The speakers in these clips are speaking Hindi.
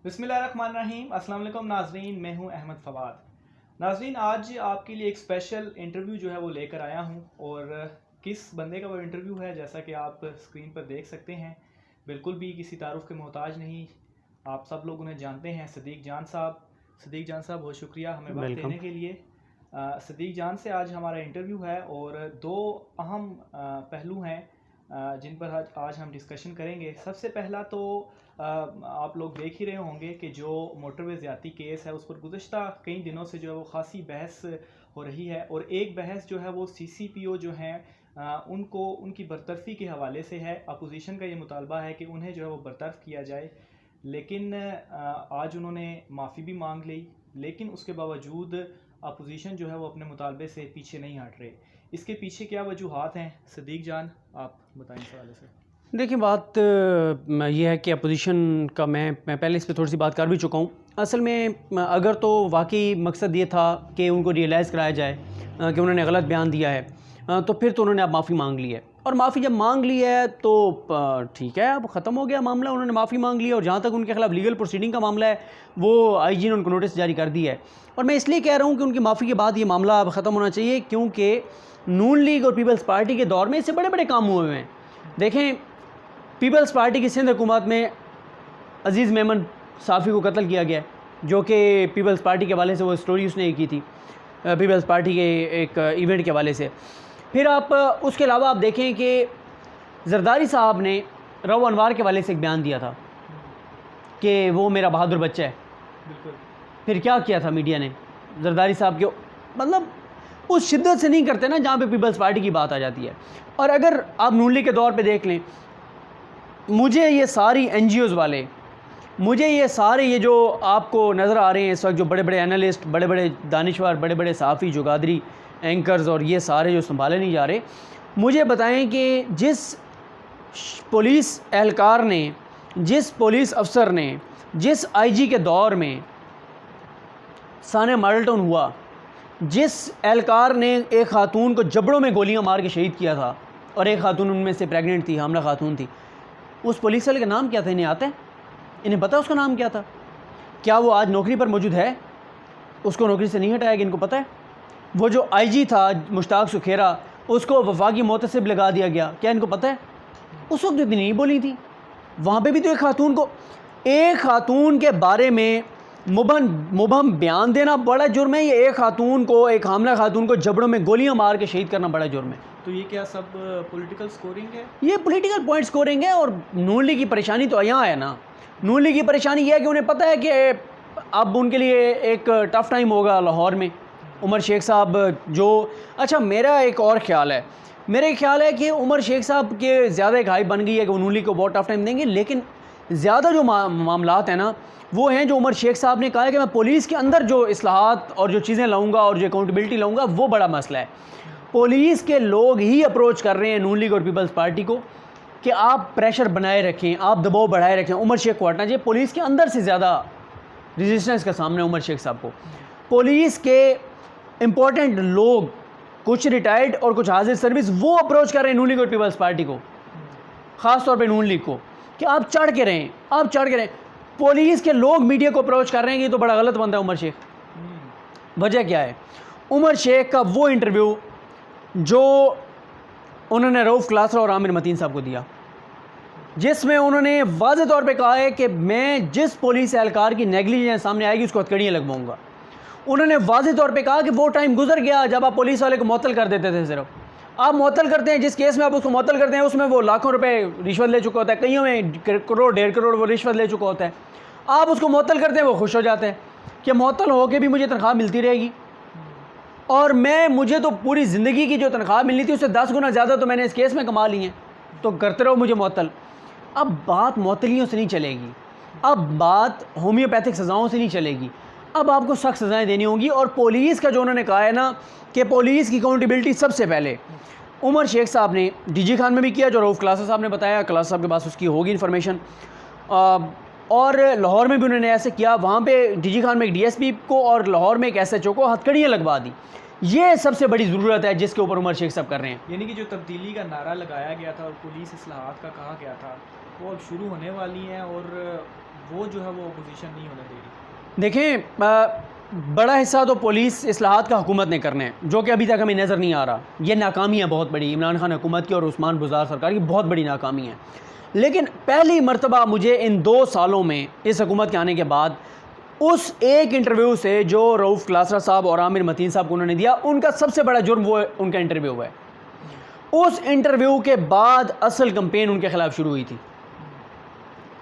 बिस्मिल्लाहिर्रहमानिर्रहीम। अस्सलाम वालेकुम नाजरीन, मैं हूं अहमद फवाद। नाजरीन, आज आपके लिए एक स्पेशल इंटरव्यू जो है वो लेकर आया हूं और किस बंदे का वो इंटरव्यू है जैसा कि आप स्क्रीन पर देख सकते हैं, बिल्कुल भी किसी तारुफ के मोहताज नहीं। आप सब लोग उन्हें जानते हैं, सदीक जान साहब। सदीक जान साहब, बहुत शुक्रिया हमें वक्त देने के लिए। सदीक जान से आज हमारा इंटरव्यू है और दो अहम पहलू हैं जिन पर आज हम डिस्कशन करेंगे। सबसे पहला तो आप लोग देख ही रहे होंगे कि जो मोटरवे ज़्यादती केस है उस पर गुज़श्ता कई दिनों से जो है वो ख़ासी बहस हो रही है और एक बहस जो है वो CCPO जो हैं उनको उनकी बरतरफ़ी के हवाले से है। अपोजिशन का ये मुतालबा है कि उन्हें जो है वो बरतरफ़ किया जाए, लेकिन आज उन्होंने माफ़ी भी मांग ली, लेकिन उसके बावजूद अपोजिशन जो है वो अपने मुतालबे से पीछे नहीं हट रहे। इसके पीछे क्या वजूहात हैं? सदीक जान, आप बताएं इस हवाले से। देखिए, बात ये है कि अपोजिशन का मैं पहले इस पे थोड़ी सी बात कर भी चुका हूँ। असल में अगर तो वाकई मकसद ये था कि उनको रियलाइज़ कराया जाए कि उन्होंने गलत बयान दिया है, तो फिर तो उन्होंने अब माफ़ी मांग ली है। और माफ़ी जब मांग ली है तो ठीक है, अब ख़त्म हो गया मामला। उन्होंने माफ़ी मांग ली है और जहाँ तक उनके खिलाफ़ लीगल प्रोसीडिंग का मामला है वो IG ने उनको नोटिस जारी कर दिया है। और मैं इसलिए कह रहा हूँ कि उनकी माफ़ी के बाद ये मामला अब ख़त्म होना चाहिए, क्योंकि नून लीग और पीपल्स पार्टी के दौर में इससे बड़े बड़े काम हुए हैं। देखें, पीपल्स पार्टी की सिंध हुकूमत में अजीज़ मेमन साफ़ी को कत्ल किया गया, जो कि पीपल्स पार्टी के हवाले से वो स्टोरी उसने की थी, पीपल्स पार्टी के एक इवेंट के हवाले से। फिर आप उसके अलावा आप देखें कि जरदारी साहब ने रऊ अनवार के हवाले से एक बयान दिया था कि वो मेरा बहादुर बच्चा है। बिल्कुल। फिर क्या किया था मीडिया ने जरदारी साहब के, मतलब उस शिद्दत से नहीं करते ना जहाँ पे पीपल्स पार्टी की बात आ जाती है। और अगर आप नून लीग के दौर पे देख लें, मुझे ये सारी NGOs वाले, मुझे ये सारे ये जो आपको नज़र आ रहे हैं इस वक्त, जो बड़े बड़े एनालिस्ट, बड़े बड़े दानिशवर, बड़े बड़े सहाफ़ी, जुगादरी, एंकर्स और ये सारे जो संभाले नहीं जा रहे, मुझे बताएं कि जिस पुलिस एहलकार ने, जिस पुलिस अफसर ने, जिस IG के दौर में साने मॉडल टाउन हुआ, जिस एहलकार ने एक ख़ातून को जबड़ों में गोलियां मार के शहीद किया था और एक ख़ातून उनमें से प्रेग्नेंट थी, हामला ख़ातून थी, उस पुलिस वाले का नाम क्या था? इन्हें आता है? इन्हें पता है उसका नाम क्या था? क्या वो आज नौकरी पर मौजूद है? उसको नौकरी से नहीं हटाया गया, इनको पता है? वो जो IG था मुश्ताक सुखेरा, उसको वफाकी मोहतसिब लगा दिया गया, क्या इनको पता है? उस वक्त इतनी नहीं बोली थी। वहाँ पे भी तो एक ख़ातून के बारे में मुबहम बयान देना बड़ा जुर्म है। ये एक ख़ातून को, एक हामला ख़ातून को जबड़ों में गोलियां मार के शहीद करना बड़ा जुर्म है। तो ये क्या सब पॉलिटिकल स्कोरिंग है? ये पॉलिटिकल पॉइंट स्कोरिंग है। और नून लीग की परेशानी तो यहाँ है ना, नून लीग की परेशानी ये है कि उन्हें पता है कि अब उनके लिए एक टफ़ टाइम होगा लाहौर में। उमर शेख साहब जो, अच्छा मेरा एक और ख्याल है, मेरा ख्याल है कि उमर शेख साहब के ज़्यादा एक हाइप बन गई है कि नून लीग को बहुत टफ़ टाइम देंगे, लेकिन ज़्यादा जो मामलात हैं ना वो हैं जो उमर शेख साहब ने कहा है कि मैं पुलिस के अंदर जो इस्लाहात और जो चीज़ें लाऊंगा और जो अकाउंटेबिलिटी लाऊंगा, वो बड़ा मसला है। पुलिस के लोग ही अप्रोच कर रहे हैं नून लीग और पीपल्स पार्टी को कि आप प्रेशर बनाए रखें, आप दबाव बढ़ाए रखें, उमर शेख को हटना चाहिए। पुलिस के अंदर से ज़्यादा रेजिस्टेंस का सामना उमर शेख साहब को। पुलिस के इम्पोर्टेंट लोग, कुछ रिटायर्ड और कुछ हाजिर सर्विस, वो अप्रोच कर रहे हैं नून लीग और पीपल्स पार्टी को, ख़ास तौर पे नून लीग को, कि आप चढ़ के रहें, आप चढ़ के रहें। पुलिस के लोग मीडिया को अप्रोच कर रहे हैं कि तो बड़ा गलत बंदा है उमर शेख। वजह क्या है? उमर शेख का वो इंटरव्यू जो उन्होंने रऊफ़ क्लासरा और आमिर मतीन साहब को दिया, जिसमें उन्होंने वाज़ेह तौर पे कहा है कि मैं जिस पुलिस एहलकार की नेगलिजेंस सामने आएगी उसको हथकड़ियाँ लगवाऊंगा। उन्होंने वाज़ेह तौर पे कहा कि वो टाइम गुजर गया जब आप पुलिस वाले को मुअत्तल कर देते थे। सिर्फ आप मुअत्तल करते हैं, जिस केस में आप उसको मुअत्तल करते हैं उसमें वो लाखों रुपए रिश्वत ले चुका होता है, कईयों में करोड़ 1.5 करोड़ वो रिश्वत ले चुका होता है। आप उसको मुअत्तल करते हैं, वो खुश हो जाते हैं कि मुअत्तल होकर भी मुझे तनख्वाह मिलती रहेगी, और मुझे तो पूरी ज़िंदगी की जो तनख्वाह मिलनी थी उससे 10 गुना ज़्यादा तो मैंने इस केस में कमा ली है, तो करते रहो मुझे मुअत्तल। अब बात मुअत्तलियों से नहीं चलेगी, अब बात होम्योपैथिक सज़ाओं से नहीं चलेगी, अब आपको सख्त सज़ाएँ देनी होंगी। और पुलिस का जो उन्होंने कहा है ना कि पुलिस की अकाउंटेबिलिटी, सबसे पहले उमर शेख साहब ने DG खान में भी किया, जो रऊफ़ क्लासरा साहब ने बताया, क्लास साहब के पास उसकी होगी इन्फॉर्मेशन, और लाहौर में भी उन्होंने ऐसे किया। वहाँ पे DG खान में एक DSP को और लाहौर में एक SHO को हथकड़ियाँ लगवा दी। ये सबसे बड़ी ज़रूरत है जिसके ऊपर उमर शेख साहब कर रहे हैं। यानी कि जो तब्दीली का नारा लगाया गया था और पुलिस इस्लाहात का कहा गया था, वो अब शुरू होने वाली हैं और वो जो है वो अपोजिशन नहीं होने दे रही? देखें, बड़ा हिस्सा तो पुलिस इस्लाहात का हुकूमत ने करने हैं, जो कि अभी तक हमें नज़र नहीं आ रहा। ये नाकामी है बहुत बड़ी, इमरान खान हुकूमत की और उस्मान बुज़दार सरकार की बहुत बड़ी नाकामी है। लेकिन पहली मरतबा मुझे इन 2 सालों में इस हुकूमत के आने के बाद उस एक इंटरव्यू से जो रऊफ़ क्लासरा साहब और आमिर मतीन साहब को उन्होंने दिया, उनका सबसे बड़ा जुर्म वो उनका इंटरव्यू हुआ है। उस इंटरव्यू के बाद असल कंपेन उनके ख़िलाफ़ शुरू हुई थी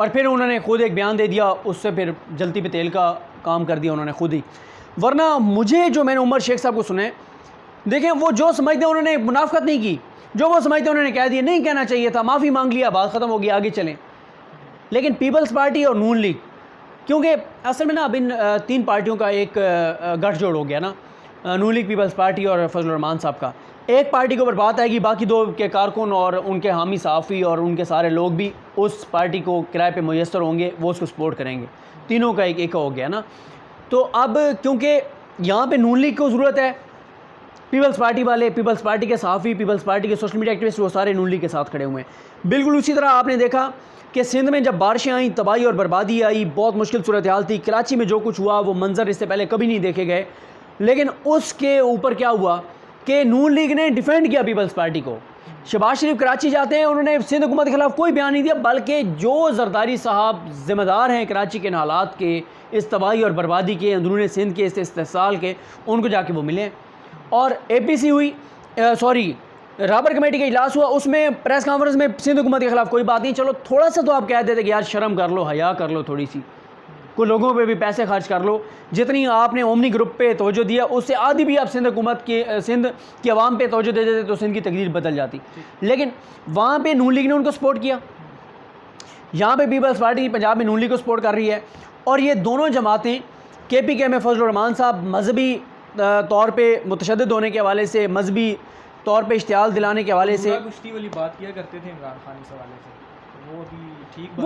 और फिर उन्होंने खुद एक बयान दे दिया, उससे फिर जलती पे तेल का काम कर दिया उन्होंने खुद ही। वरना मुझे जो मैंने उमर शेख साहब को सुने, देखें वो जो समझते हैं उन्होंने मुनाफ़कत नहीं की, जो वो समझते उन्होंने कह दिया, नहीं कहना चाहिए था, माफ़ी मांग लिया, बात ख़त्म हो गई, आगे चलें। लेकिन पीपल्स पार्टी और नून लीग, क्योंकि असल में ना अब इन 3 पार्टियों का एक गठजोड़ हो गया ना, नून लीग, पीपल्स पार्टी और फजल रहमान साहब का। एक पार्टी के ऊपर बात आएगी, बाकी 2 के कारकुन और उनके हामी सहाफ़ी और उनके सारे लोग भी उस पार्टी को किराए पे मुयस्सर होंगे, वो उसको सपोर्ट करेंगे। तीनों का एक हो गया ना। तो अब क्योंकि यहाँ पे नून लीग को ज़रूरत है, पीपल्स पार्टी वाले, पीपल्स पार्टी के सहाफ़ी, पीपल्स पार्टी के सोशल मीडिया एक्टिविस्ट, वो सारे नून लीग के साथ खड़े हुए हैं। बिल्कुल उसी तरह आपने देखा कि सिंध में जब बारिशें आई, तबाही और बर्बादी आई, बहुत मुश्किल सूरत हाल थी। कराची में जो कुछ हुआ वो मंजर इससे पहले कभी नहीं देखे गए। लेकिन उसके ऊपर क्या हुआ कि नून लीग ने डिफेंड किया पीपल्स पार्टी को। शहबाज शरीफ कराची जाते हैं, उन्होंने सिंध हुकूमत के खिलाफ कोई बयान नहीं दिया, बल्कि जो जरदारी साहब ज़िम्मेदार हैं कराची के हालात के, इस तबाही और बर्बादी के, अंदरूनी सिंध के इस इस्तेसाल के, उनको जाके वो मिले। और APC हुई, राबर कमेटी का इजलास हुआ, उसमें प्रेस कॉन्फ्रेंस में सिंध हुकूमत के खिलाफ कोई बात नहीं। चलो थोड़ा सा तो आप कह देते कि यार शर्म कर लो, हया कर लो, थोड़ी सी कोई लोगों पे भी पैसे खर्च कर लो। जितनी आपने ओमनी ग्रुप पे तवज्जो दिया, उससे आधी भी आप सिंध हुकूमत के, सिंध की आवाम पे तवज्जो दे देते तो सिंध की तकदीर बदल जाती। लेकिन वहाँ पे नून लीग ने उनको सपोर्ट किया, यहाँ पे पीपल्स पार्टी पंजाब में नून लीग को सपोर्ट कर रही है। और ये दोनों जमातें KPK में फजल रहमान साहब मजहबी तौर पर मुतशद्दिद होने के हवाले से, मजहबी तौर पे इश्तियाल दिलाने के हवाले से कुश्ती वाली बात किया करते थे इमरान खान इस हवाले से, वो भी ठीक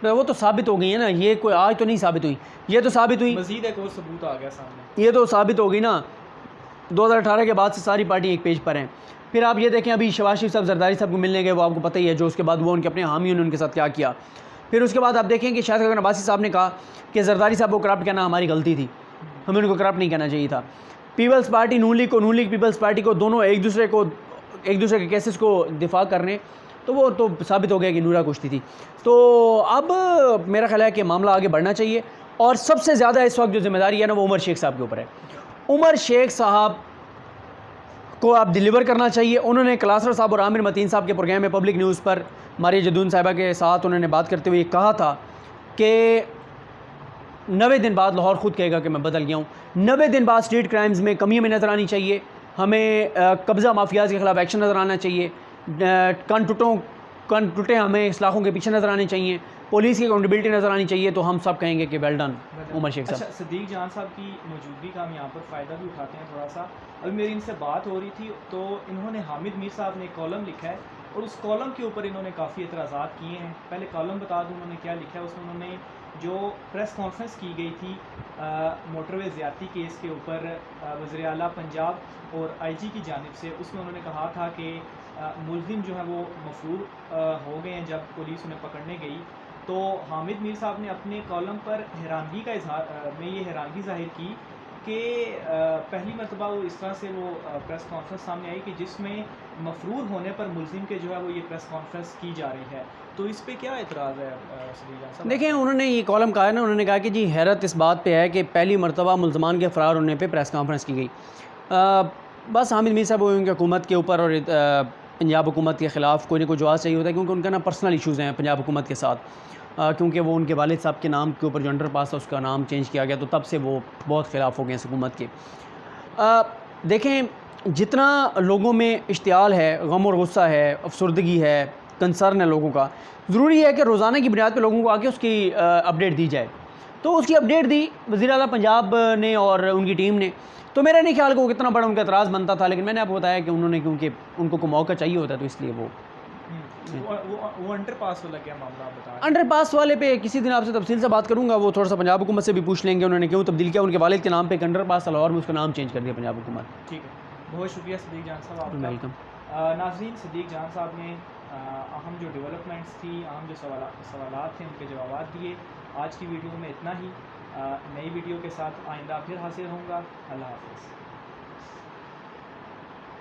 वो तो साबित हो गई है ना। ये कोई आज तो नहीं साबित हुई, ये तो साबित हुई, मजीद एक और सबूत आ गया सामने। ये तो साबित हो गई ना। 2018 के बाद से सारी पार्टी एक पेज पर हैं। फिर आप ये देखें, अभी शहबाज शरीफ साहब जरदारी साहब को मिलने गए, वो आपको पता ही है, जो उसके बाद वो उनके अपने हामियों ने उनके साथ क्या किया। फिर उसके बाद आप देखें कि शायद खगन अब्बासी साहब ने कहा कि जरदारी साहब को करप्ट कहना हमारी गलती थी, हमें उनको करप्ट नहीं कहना चाहिए था। पीपल्स पार्टी नून लीग को, नून लीग पीपल्स पार्टी को, दोनों एक दूसरे के केसेस को दिफा करने, तो वो तो साबित हो गया कि नूरा कुश्ती थी। तो अब मेरा ख्याल है कि मामला आगे बढ़ना चाहिए और सबसे ज़्यादा इस वक्त जो जिम्मेदारी है ना वो उमर शेख साहब के ऊपर है। उमर शेख साहब को आप डिलीवर करना चाहिए। उन्होंने क्लासर साहब और आमिर मतीन साहब के प्रोग्राम में पब्लिक न्यूज़ पर मारिया जदून साहिबा के साथ उन्होंने बात करते हुए कहा था कि 90 दिन बाद लाहौर ख़ुद कहेगा कि मैं बदल गया हूँ। 90 दिन बाद स्ट्रीट क्राइम्स में कमी हमें नज़र आनी चाहिए, हमें कब्ज़ा माफियाज़ के ख़िलाफ़ एक्शन नज़र आना चाहिए, कन टूटे हमें इस्लाहों के पीछे नज़र आने चाहिए, पुलिस की अकाउंटेबिलिटी नज़र आनी चाहिए। तो हम सब कहेंगे कि वेल डन उमर शेख साहब। अच्छा, सदीक जान साहब की मौजूदगी का हम यहाँ पर फ़ायदा भी उठाते हैं थोड़ा सा। अभी मेरी इनसे बात हो रही थी तो इन्होंने हामिद मीर साहब ने एक कॉलम लिखा है और उस कॉलम के ऊपर इन्होंने काफ़ी एतराज़ात किए हैं। पहले कॉलम बता दूँ उन्होंने क्या लिखा है। उसमें उन्होंने जो प्रेस कॉन्फ्रेंस की गई थी मोटरवे ज़्यादती केस के ऊपर वज़ीर आला पंजाब और IG की जानिब से, उसमें उन्होंने कहा था कि मुलजिम जो है वो मफरूर हो गए हैं जब पुलिस उन्हें पकड़ने गई। तो हामिद मीर साहब ने अपने कॉलम पर हैरानगी का इजहार में ये हैरानगी ज़ाहिर की कि पहली मरतबा वो इस तरह से वो प्रेस कॉन्फ्रेंस सामने आई कि जिसमें मफरूर होने पर मुलजिम के जो है वो ये प्रेस कॉन्फ्रेंस की जा रही है। तो इस पे क्या एतराज़ है सदीक जान साहब? देखें, उन्होंने ये कॉलम कहा है ना, उन्होंने कहा कि जी हैरत इस बात पे है कि पहली मरतबा मुलजमान के फ़रार होने पे प्रेस कॉन्फ्रेंस की गई। बस हामिद मीर साहब उनकी हुकूमत के ऊपर और पंजाब हुकूमत के ख़िलाफ़ कोई ना कोई जवाब चाहिए होता है, क्योंकि उनका ना पर्सनल इशूज़ हैं पंजाब हुकूमत के साथ। क्योंकि वो उनके वालिद साहब के नाम के ऊपर जो अंडर पास था उसका नाम चेंज किया गया, तो तब से वो बहुत ख़िलाफ़ हो गए इस हुकूमत के। देखें, जितना लोगों में इश्तियाल है, गम और गुस्सा है, अफसरदगी है, कंसर्न है लोगों का, ज़रूरी है कि रोज़ाना की बुनियाद पर लोगों को आके उसकी अपडेट दी जाए। तो उसकी अपडेट दी वज़ीर आला पंजाब ने और उनकी टीम ने। तो मेरा नहीं ख्याल कि वो कितना बड़ा उनका एतराज़ बनता था, लेकिन मैंने आपको बताया कि उन्होंने, क्योंकि उनको को मौका चाहिए होता है, तो इसलिए वो अंडरपास वाला क्या मामला आप बता रहे हैं? अंडरपास वाले पे किसी दिन आपसे तफसील से बात करूंगा। वो थोड़ा सा पंजाब हुकूमत से भी पूछ लेंगे उन्होंने क्यों तब्दील किया। उनके वालिद के नाम पे एक अंडरपास लाहौर में उसका नाम चेंज कर दिया पंजाब हुकूमत। ठीक है, बहुत शुक्रिया सदीक जान साहब आपका। वेलकम। नाज़रीन, सदीक जान साहब ने अहम जो डेवलपमेंट्स थी, अहम जो सवालात थे उनके जवाब दिए। आज की वीडियो में इतना ही। नई वीडियो के साथ आइंदा फिर हाजिर होऊंगा। अल्लाह हाफ़िज़।